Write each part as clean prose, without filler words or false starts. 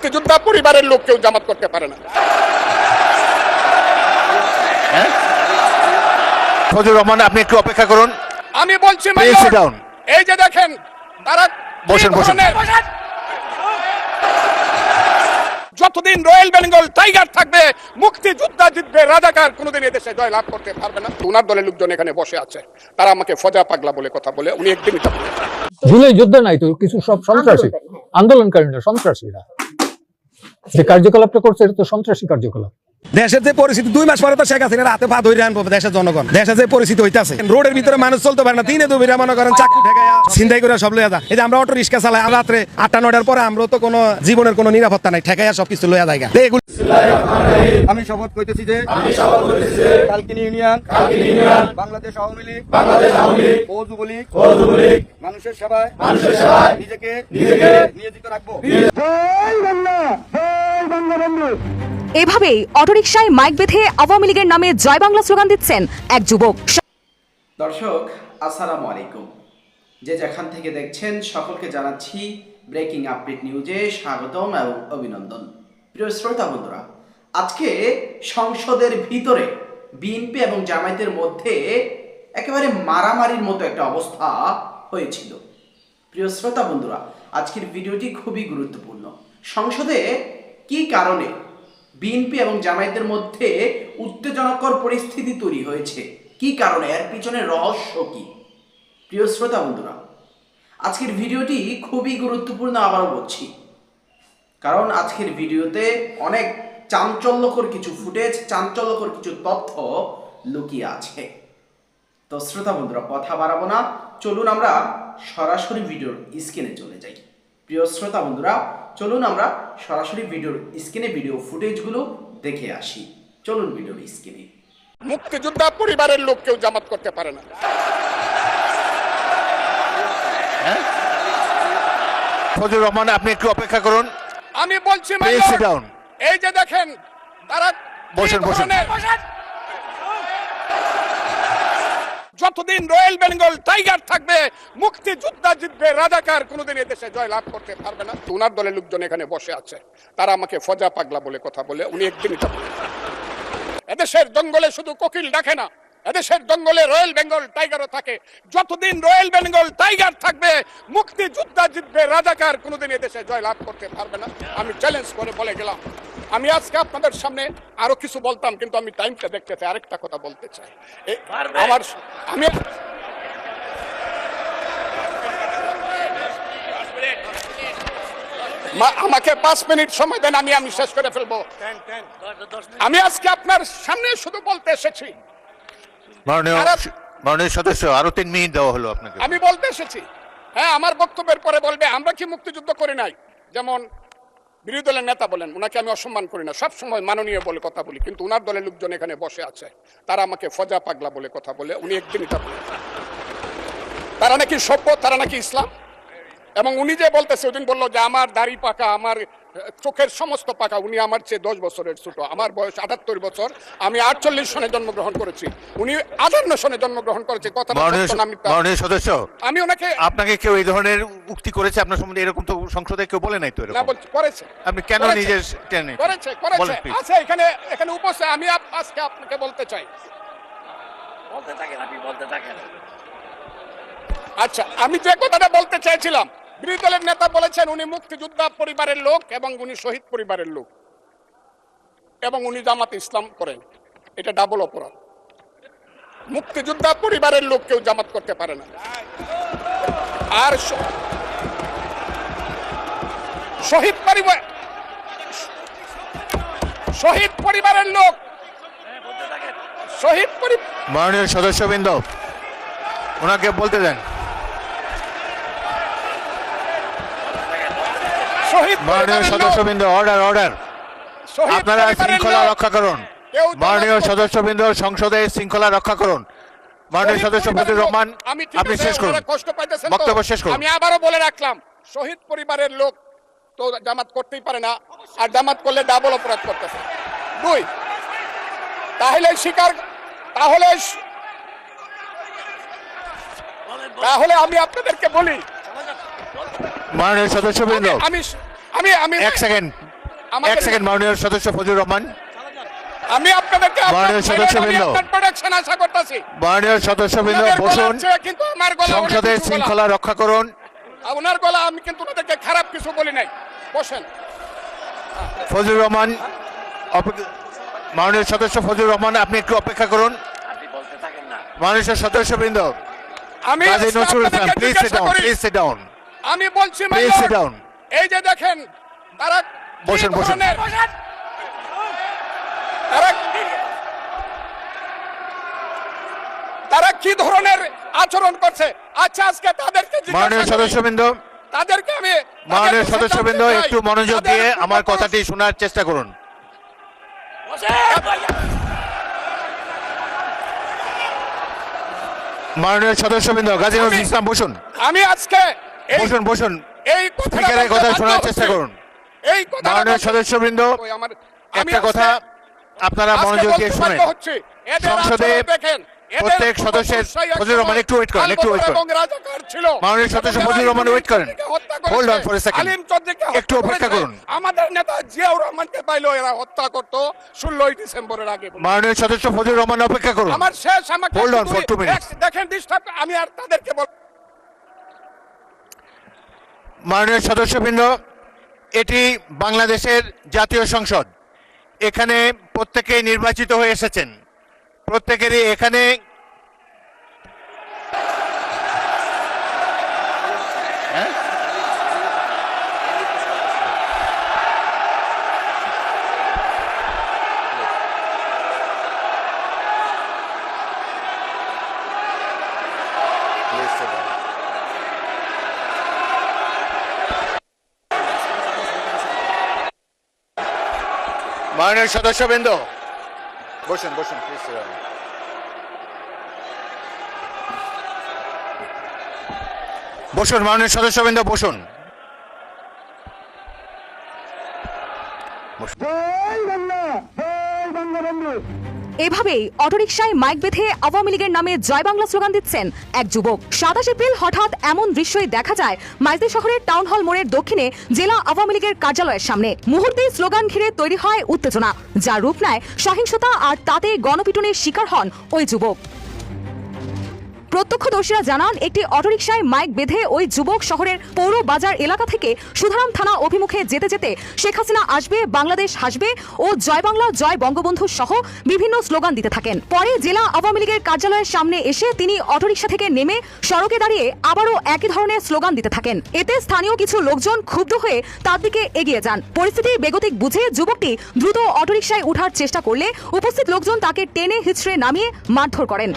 মুক্তিযোদ্ধা পরিবারের লোক কেউ জামাত করতে পারে না। ফজলুর রহমান, আপনি একটু অপেক্ষা করুন। আমি বলছি এই যে দেখেন তারা বসেন। যতদিন রয়্যাল বেঙ্গল টাইগার থাকবে, মুক্তিযোদ্ধা জিতবে, রাজাকার কোনোদিন এদেশে জয়লাভ করতে পারবে না। উনার দলের লোকজন এখানে বসে আছে, তারা আমাকে ফজা পাগলা বলে কথা বলে, উনি একদিনই জুলাই যুদ্ধ নাই তো, কিছু সব সন্ত্রাসী আন্দোলনকারীরা, সন্ত্রাসীরা যে কার্যকলাপটা করছে এটা তো সন্ত্রাসী কার্যকলাপ। দেশের যে পরিস্থিতি, 2 মাস পরে তো শেখ হাসিনার হাতে পা ধরে আনবো দেশের জনগণ। দেশের যে পরিস্থিতি হইতাছে, রোডের ভিতরে মানুষ চলতে পারে না, দিনে দুপুরে মনে করেন চাকু ঠেকাইয়া ছিনতাই করে সব লইয়া যায়। এই যে আমরা অটো রিক্সা চালাই রাত্রে 8টা-9টার পরে, আমরা তো কোনো জীবনের কোনো নিরাপত্তা নাই, ঠেকাইয়া সবকিছু লইয়া যায়। আমি শপথ করিতেছি যে কালকিনি ইউনিয়ন বাংলাদেশ আওয়ামী লীগ ও যুবলীগ মানুষের সেবায় নিজেকে নিয়োজিত রাখবো। এভাবেই অটোরিকশায় মাইক বেঁধে আওয়ামী লীগের নামে জয় বাংলা স্লোগান দিচ্ছেন এক যুবক। দর্শক আসসালামু আলাইকুম, যে যেখান থেকে দেখছেন সকলকে জানাচ্ছি ব্রেকিং আপডেট নিউজে স্বাগতম এবং অভিনন্দন। প্রিয় শ্রোতা বন্ধুরা, আজকে সংসদের ভিতরে বিএনপি এবং জামায়াতের মধ্যে একেবারে মারামারির মতো একটা অবস্থা হয়েছিল। প্রিয় শ্রোতা বন্ধুরা, আজকের ভিডিওটি খুবই গুরুত্বপূর্ণ। সংসদে কি কারণে বিএনপি এবং জামায়াতের মধ্যে উত্তেজনাকর পরিস্থিতি তৈরি হয়েছে, কি কারণে, এর পিছনে রহস্য কি? প্রিয় শ্রোতা বন্ধুরা, আজকের ভিডিওটি খুবই গুরুত্বপূর্ণ, আবারও বলছি, কারণ আজকের ভিডিওতে অনেক চাঞ্চল্যকর কিছু ফুটেজ, চাঞ্চল্যকর কিছু তথ্য লুকিয়ে আছে। তো শ্রোতা বন্ধুরা, কথা বাড়াবো না, চলুন আমরা সরাসরি ভিডিওর স্ক্রিনে চলে যাই। প্রিয় শ্রোতা বন্ধুরা, চলুন আমরা সরাসরি ভিডিওর স্ক্রিনে ভিডিও ফুটেজগুলো দেখে আসি। চলুন ভিডিওর স্ক্রিনে। মুক্তিযোদ্ধা পরিবারের লোক কেউ জামাত করতে পারে না। ফজলুর রহমান, আপনি একটু অপেক্ষা করুন। আমি বলছি এই যে দেখেন তারা বসেন। যতদিন রয়্যাল বেঙ্গল টাইগার থাকবে, মুক্তিযোদ্ধা জিতবে, রাজাকার কোনোদিন এদেশে জয়লাভ করতে পারবে না। উনার দলের লোকজন এখানে বসে আছে, তারা আমাকে ফজা পাগলা বলে কথা বলে, উনি একদিনই এদেশের জঙ্গলে শুধু কোকিল ডাকে না, এদেশের জঙ্গলে রয়্যাল বেঙ্গল টাইগারও থাকে। যতদিন রয়্যাল বেঙ্গল টাইগার থাকবে, মুক্তিযোদ্ধা জিতবে, রাজাকার কোনোদিন এদেশে জয়লাভ করতে পারবে না। আমি চ্যালেঞ্জ করে বলে গেলাম। আমি আজকে আপনাদের সামনে আরো কিছু বলতাম, কিন্তু আমি টাইমটা দেখতে চাই, আরেকটা কথা বলতে চাই। আমি আমাকে 5 মিনিট সময় দেন, আমি শেষ করে ফেলবো। আমি আজকে আপনার সামনে শুধু বলতে এসেছি, মাননীয় সদস্য, আরো 3 মিনিট দেওয়া হলো আপনাকে। আমি বলতে এসেছি, হ্যাঁ, আমার বক্তব্যের পরে বলবে আমরা কি মুক্তিযুদ্ধ করি নাই। যেমন বিরোধী দলের নেতা বলেন, উনাকে আমি অসম্মান করি না, সবসময় মাননীয় বলে কথা বলি, কিন্তু উনার দলের লোকজন এখানে বসে আছে, তারা আমাকে ফজা পাগলা বলে কথা বলে, উনি একদিনই তারা নাকি সভ্য, তারা নাকি ইসলাম। এবং উনি যে বলতেছে, ওইদিন বললো যে আমার দাড়ি পাকা, আমার চোখের সমস্ত পাকা, উনি আমার চেয়ে 10 বছরের ছোট, আমার বয়স 78 বছর, আমি 48 সনে জন্মগ্রহণ করেছি, উনি 58 সনে জন্মগ্রহণ করেছে। মাননীয় সদস্য, আমি ওনাকে, আপনাকে কেউ এই ধরনের উক্তি করেছে আপনার সম্বন্ধে? এরকম তো সংসদে কেউ বলে নাই তো। না, বলছি করেছে। আপনি কেন নিজের টেনে করেছে আছে এখানে উপস্থিত। আমি আজকে আপনাকে বলতে চাই, আচ্ছা, আমি যে কথাটা বলতে চাইছিলাম, বিরোধী দলের নেতা বলেছেন উনি মুক্তিযোদ্ধা পরিবারের লোক এবং উনি শহীদ পরিবারের লোক এবং উনি জামাত ইসলাম করেন। এটা ডাবল অপরাধ। মুক্তিযোদ্ধা পরিবারের লোক কেউ জামাত করতে পারে না। আর শহীদ পরিবারের লোক, মাননীয় সদস্যবৃন্দ, ওনাকে বলতে দেন। মাননীয় সদস্যবৃন্দ, অর্ডার। আপনারা শৃঙ্খলা রক্ষা করুন। মাননীয় সদস্যবৃন্দ, সংসদে শৃঙ্খলা রক্ষা করুন। মাননীয় সদস্য ফজলুর রহমান, আপনি শেষ করুন, বক্তব্য শেষ করুন। আমি আবারও বলে রাখলাম, শহীদ পরিবারের লোক তো জামাত করতেই পারে না, আর জামাত করলে ডাবল অপরাধ করতেছে। 2, তাহলে আমি আপনাদেরকে বলি, মাননীয় সদস্যবৃন্দ, আমি 1 সেকেন্ড, এক সেকেন্ড মাননীয় সদস্য ফজলুর রহমান। আমি আপনাদেরকে মাননীয় সদস্যবৃন্দ, প্রোটেকশন আশা করতেছি। মাননীয় সদস্যবৃন্দ বসুন, কিন্তু আমার গলা সংসদের শৃঙ্খলা রক্ষা করুন। ওনার গলা, আমি কিন্তু ওনাদেরকে খারাপ কিছু বলি নাই। বসেন। ফজলুর রহমান, মাননীয় সদস্য ফজলুর রহমান, আপনি একটু অপেক্ষা করুন। মাননীয় সদস্যবৃন্দ, আমি Kazi Nazrul Islam, please sit down, please sit down, আমি বলছি প্লিজ সিট ডাউন। এই যে দেখেন তারা বসুন, বসুন। তারা কি ধরনের আচরণ করছে। আচ্ছা, আজকে তাদেরকে মাননীয় সদস্যবৃন্দ, তাদেরকে আমি মাননীয় সদস্যবৃন্দ একটু মনোযোগ দিয়ে আমার কথাটি শোনার চেষ্টা করুন। মাননীয় সদস্যবৃন্দ, কাজী নজরুল ইসলাম বসুন, আমি আজকে বসুন, বসুন, এই স্পিকারের কথা শোনার চেষ্টা করুন। এই কথা মাননীয় সদস্যবৃন্দ, একটা কথা আপনারা মনোযোগ দিয়ে শুনেন। সংসদে প্রত্যেক সদস্যের, ফজলুর রহমান একটু ওয়েট করেন, একটু ওয়েট করেন। মাননীয় সদস্য ফজলুর রহমান ওয়েট করেন, hold on for a second, একটু অপেক্ষা করুন। আমাদের নেতা জিয়াউর রহমানকে পাইলো এরা হত্যা করতো 16 ডিসেম্বরের আগে। মাননীয় সদস্য ফজলুর রহমান অপেক্ষা করুন, আমার শেষ, আমাকে হোল্ড অন ফর 2 মিনিটস। দেখেন ডিস্টার্ব, আমি আর তাদেরকে বল। মাননীয় সদস্যবৃন্দ, এটি বাংলাদেশের জাতীয় সংসদ। এখানে প্রত্যেকেই নির্বাচিত হয়ে এসেছেন, প্রত্যেকেরই এখানে মাননীয় সদস্যবৃন্দ বসুন, বসুন, প্লিজ। বসুন, মাননীয় সদস্যবৃন্দ বসুন। এভাবেই অটোরিকশায় মাইক বেঁধে আওয়ামী লীগের নামে জয় বাংলা স্লোগান দিচ্ছেন এক যুবক। 27 এপ্রিল হঠাৎ এমন দৃশ্যই দেখা যায় মাইজদি শহরের টাউন হল মোড়ের দক্ষিণে জেলা আওয়ামী লীগের কার্যালয়ের সামনে। মুহূর্তেই স্লোগান ঘিরে তৈরি হয় উত্তেজনা, যার রূপ নেয় সহিংসতা, আর তাতে গণপিটুনির শিকার হন ওই যুবক। প্রত্যক্ষদর্শীরা জানান, একটি অটোরিকশায় মাইক বেঁধে ওই যুবক শহরের পৌর বাজার এলাকা থেকে সুধারাম থানা অভিমুখে যেতে যেতে শেখ হাসিনা আসবে, বাংলাদেশ হাসবে ও জয় বাংলা, জয় বঙ্গবন্ধু সহ বিভিন্ন স্লোগান দিতে থাকেন। পরে জেলা আওয়ামী লীগের কার্যালয়ের সামনে এসে তিনি অটোরিকশা থেকে নেমে সড়কে দাঁড়িয়ে আবারও একই ধরনের স্লোগান দিতে থাকেন। এতে স্থানীয় কিছু লোকজন ক্ষুব্ধ হয়ে তার দিকে এগিয়ে যান। পরিস্থিতি বেগতিক বুঝে যুবকটি দ্রুত অটোরিকশায় ওঠার চেষ্টা করলে উপস্থিত লোকজন তাকে টেনে হিঁচড়ে নামিয়ে মারধর করেন।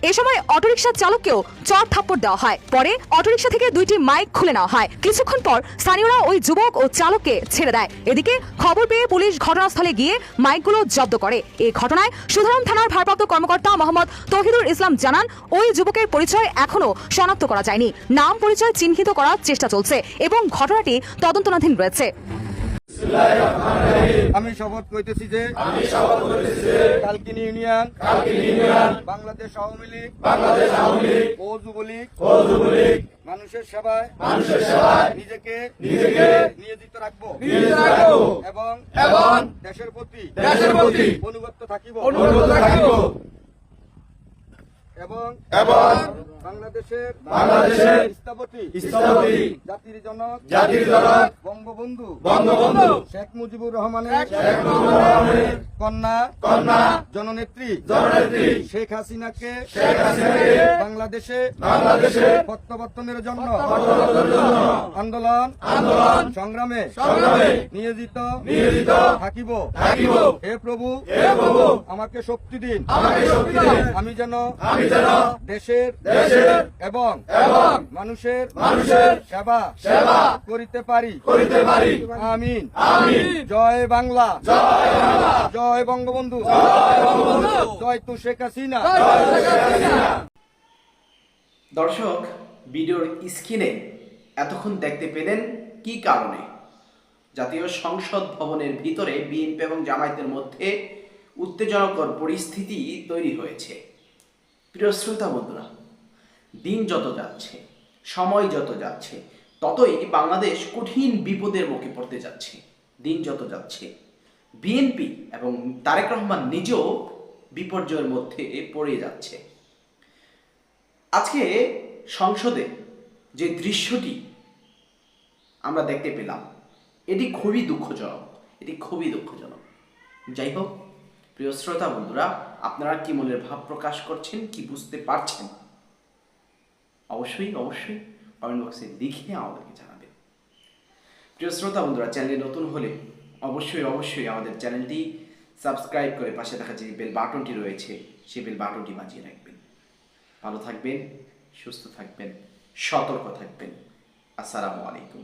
এ সময় অটোরিকশার চালককেও চড় থাপ্পড় দেওয়া হয়। পরে অটোরিকশা থেকে 2টি মাইক খুলে নেওয়া হয়। কিছুক্ষণ পর স্থানীয়রা ওই যুবক ও চালককে ছেড়ে দেয়। এদিকে খবর পেয়ে পুলিশ ঘটনাস্থলে গিয়ে মাইকগুলো জব্দ করে। এই ঘটনায় সুধারাম থানার ভারপ্রাপ্ত কর্মকর্তা মোহাম্মদ তৌহিদুল ইসলাম জানান, ওই যুবকের পরিচয় এখনো শনাক্ত করা যায়নি। নাম পরিচয় চিহ্নিত করার চেষ্টা চলছে এবং ঘটনাটি তদন্তনাধীন রয়েছে। আমি শপথ করিতেছি যে কালকিনি ইউনিয়ন বাংলাদেশ আওয়ামী লীগ ও যুবলীগ মানুষের সেবায় নিজেকে নিয়োজিত রাখবো এবং দেশের প্রতি অনুগত থাকিব এবং বাংলাদেশের স্থপতি জাতির জনক বঙ্গবন্ধু শেখ মুজিবুর রহমানের কন্যা জননেত্রী শেখ হাসিনাকে বাংলাদেশে প্রত্যাবর্তনের জন্য আন্দোলন সংগ্রামে নিয়োজিত থাকিব। হে প্রভু আমাকে শক্তি দিন, আমি যেন দেশের এবং মানুষের সেবা করিতে পারি। আমিন। জয় বাংলা, জয় বঙ্গবন্ধু, জয় তু শেখ হাসিনা। দর্শক, ভিডিওর স্ক্রিনে এতক্ষণ দেখতে পেলেন কি কারণে জাতীয় সংসদ ভবনের ভিতরে বিএনপি এবং জামায়াতের মধ্যে উত্তেজনাকর পরিস্থিতি তৈরি হয়েছে। প্রিয় শ্রোতা বন্ধুরা, দিন যত যাচ্ছে, সময় যত যাচ্ছে, ততই বাংলাদেশ কঠিন বিপদের মুখে পড়তে যাচ্ছে। দিন যত যাচ্ছে বিএনপি এবং তারেক রহমান নিজেও বিপর্যয়ের মধ্যে পড়ে যাচ্ছে। আজকে সংসদে যে দৃশ্যটি আমরা দেখতে পেলাম এটি খুবই দুঃখজনক, যাই হোক প্রিয় শ্রোতা বন্ধুরা, আপনারা কি মনের ভাব প্রকাশ করছেন, কি বুঝতে পারছেন, অবশ্যই কমেন্ট বক্সে লিখে আমাদেরকে জানাবেন। প্রিয় শ্রোতা বন্ধুরা, চ্যানেলে নতুন হলে অবশ্যই আমাদের চ্যানেলটি সাবস্ক্রাইব করে পাশে থাকা যে বেল বাটনটি রয়েছে সেই বেল বাটনটি বাজিয়ে রাখবেন। ভালো থাকবেন, সুস্থ থাকবেন, সতর্ক থাকবেন। আসসালামু আলাইকুম।